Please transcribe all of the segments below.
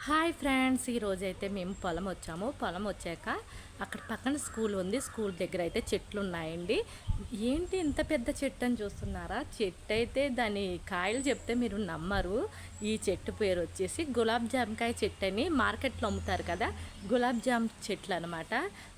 Hi friends, ఈరోజైతే మేము పొలం వచ్చాము. పొలం వచ్చాక అక్కడ పక్కన స్కూల్ ఉంది. స్కూల్ దగ్గర అయితే చెట్లు ఉన్నాయండి. ఏంటి ఇంత పెద్ద చెట్టు అని చూస్తున్నారా? చెట్టు అయితే దాని కాయలు చెప్తే మీరు నమ్మరు. ఈ చెట్టు పేరు వచ్చేసి గులాబ్ జామకాయ చెట్టు అని మార్కెట్లో అమ్ముతారు కదా, గులాబ్ జామ్ చెట్లు అనమాట.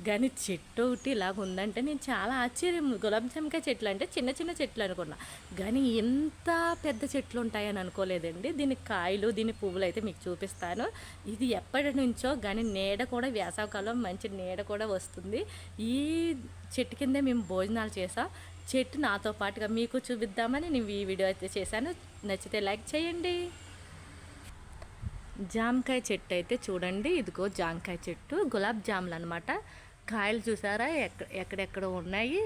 కానీ చెట్టు ఒకటి ఇలాగ ఉందంటే నేను చాలా ఆశ్చర్యం. గులాబ్ జామకాయ చెట్లు అంటే చిన్న చిన్న చెట్లు అనుకున్నా, కానీ ఇంత పెద్ద చెట్లు ఉంటాయని అనుకోలేదండి. దీని కాయలు, దీని పువ్వులు అయితే మీకు చూపిస్తాను. ఇది ఎప్పటి నుంచో, కానీ నీడ కూడా వేసవకాలం మంచి నీడ కూడా వస్తుంది. ఈ చెట్టు కిందే మేము భోజనాలు చేసాం. చెట్టు నాతో పాటుగా మీకు చూపిద్దామని నేను ఈ వీడియో అయితే చేశాను. నచ్చితే లైక్ చేయండి. జామకాయ చెట్టు అయితే చూడండి, ఇదిగో జామకాయ చెట్టు, గులాబ్ జాములు అనమాట. కాయలు చూసారా ఎక్కడెక్కడ ఉన్నాయి.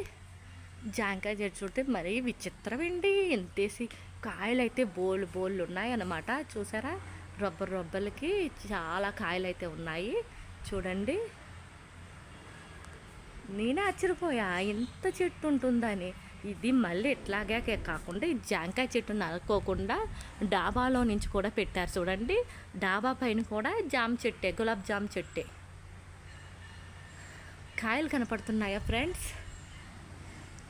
జామకాయ చెట్టు చూస్తే మరీ విచిత్రమండి. ఎంతేసి కాయలు అయితే బోళ్ళు ఉన్నాయి అన్నమాట. చూసారా, రొబ్బలకి చాలా కాయలు అయితే ఉన్నాయి చూడండి. నేనే ఆశ్చర్యపోయా ఇంత చెట్టు ఉంటుందని. ఇది మళ్ళీ ఇట్లాగే కాకుండా ఈ జాంకాయ చెట్టు నరుక్కోకుండా డాబాలో నుంచి కూడా పెట్టారు చూడండి. డాబా పైన కూడా జామ చెట్టే, గులాబ్ జామ్ చెట్టే. కాయలు కనపడుతున్నాయా ఫ్రెండ్స్?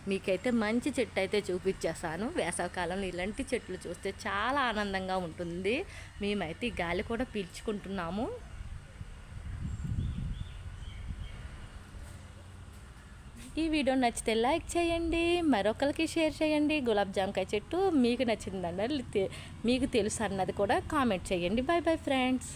మీకైతే మంచి చెట్టు అయితే చూపించేస్తాను. వేసవకాలంలో ఇలాంటి చెట్లు చూస్తే చాలా ఆనందంగా ఉంటుంది. మేమైతే ఈ గాలి కూడా పీల్చుకుంటున్నాము. ఈ వీడియో నచ్చితే లైక్ చేయండి, మరొకరికి షేర్ చేయండి. గులాబ్ జామకాయ చెట్టు మీకు నచ్చిందన్నది, మీకు తెలుసు అన్నది కూడా కామెంట్ చేయండి. Bye bye friends.